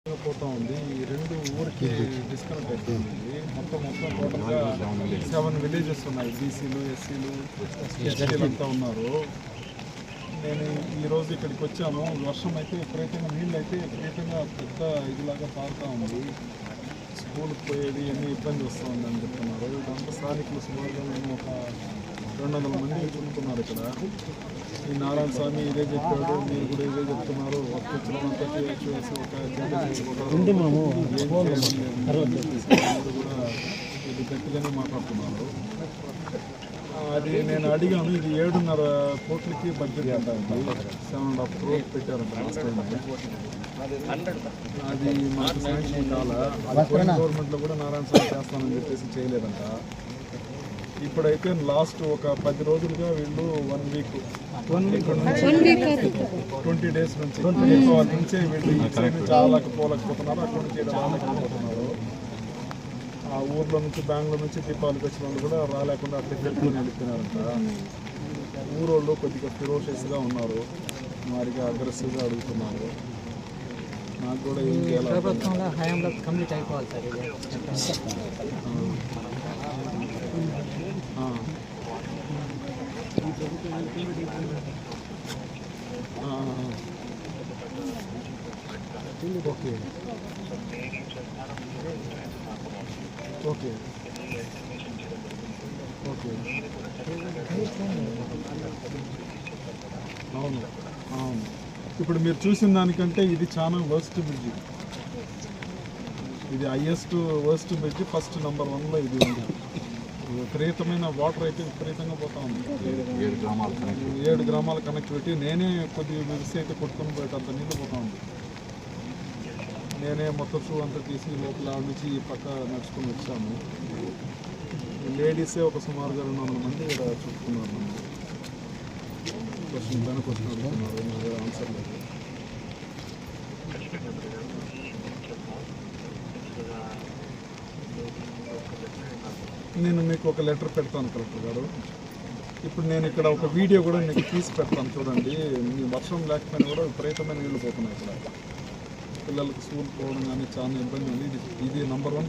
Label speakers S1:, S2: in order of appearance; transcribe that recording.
S1: పోతా ఉంది. ఈ రెండు ఊరికి డిస్కనెక్ట్ అయిపోయింది. మొత్తం టోటల్గా 7 విలేజెస్ ఉన్నాయి. బీసీలు, ఎస్సీలు, ఎస్టీలు అంతా ఉన్నారు. నేను ఈరోజు ఇక్కడికి వచ్చాను. వర్షం అయితే విపరీతంగా, నీళ్ళు అయితే విపరీతంగా పెద్ద ఇదిలాగా పారుతూ ఉంది. స్కూల్కి పోయేది అన్నీ ఇబ్బంది వస్తుంది అని చెప్తున్నారు. ఇదంతా స్థానికులు సుమారుగా మేము ఒక 200 మంది చూసుకున్నారు ఇక్కడ. ఈ నారాయణ స్వామి ఇదే చెప్పాడు, మీరు కూడా ఇదే చెప్తున్నారు. వచ్చినంతా చేసి ఒక కూడా ఇది గట్టిగానే మాట్లాడుతున్నారు. అది నేను అడిగాను. ఇది 7.5 కోట్లకి బడ్జెట్ అంటారు. 7.5 crores పెట్టారంట లాస్ట్ టైం. అది మాకు శాంక్షన్ కావాలా. గవర్నమెంట్లో కూడా నారాయణ స్వామి చేస్తానని చెప్పేసి చేయలేదంట. ఇప్పుడైతే లాస్ట్ ఒక 10 రోజులుగా వీళ్ళు 1 వీక్ 20 days నుంచి వాళ్ళ నుంచే వీళ్ళు ఈ సైడ్ నుంచి పోలేకపోతున్నారు. అక్కడ నుంచి రాలేకపోతున్నారు. ఆ ఊర్లో నుంచి బెంగళూరు నుంచి దీపావళికి వచ్చిన వాళ్ళు కూడా రాలేకుండా అట్లా జరుపుకొని వెళ్ళిపోయినారంట. ఊరోళ్ళు కొద్దిగా ఫిరోషియస్గా ఉన్నారు, వారికి అగ్రెసివ్గా అడుగుతున్నారు. నాకు కూడా ఏం చేయాలి కంప్లీట్ అయిపోవాలి సార్. ఓకే ఓకే ఓకే అవును అవును. ఇప్పుడు మీరు చూసిన దానికంటే ఇది చాలా వర్స్ట్ బ్రిడ్జ్. ఇది highest worst bridge. First number 1లో ఇది ఉంది. విపరీతమైన వాటర్ అయితే విపరీతంగా పోతా ఉంది. 7 గ్రామాల కనెక్టివిటీ. నేనే కొద్దిగా మెరిసి అయితే కొట్టుకొని పోయేటంత నీళ్ళు పోతా ఉంది. నేనే మొత్తం షూ అంతా తీసి లోపల నుంచి ఈ పక్క నడుచుకొని వచ్చాను. లేడీసే ఒక సుమారుగా 200 మంది ఇక్కడ చూసుకున్నారు. క్వశ్చన్ పైన క్వశ్చన్ అడుగుతున్నారు, ఆన్సర్ లేదు. నేను మీకు ఒక లెటర్ పెడతాను కలెక్టర్ గారు. ఇప్పుడు నేను ఇక్కడ ఒక వీడియో కూడా మీకు తీసి పెడతాను చూడండి. మీ వర్షం లేకపోయినా కూడా విపరీతమైన నీళ్ళు పోతున్నాయి ఇక్కడ. పిల్లలకి స్కూల్ పోవడం కానీ చాలా ఇబ్బంది ఉంది. ఇది నెంబర్ 1.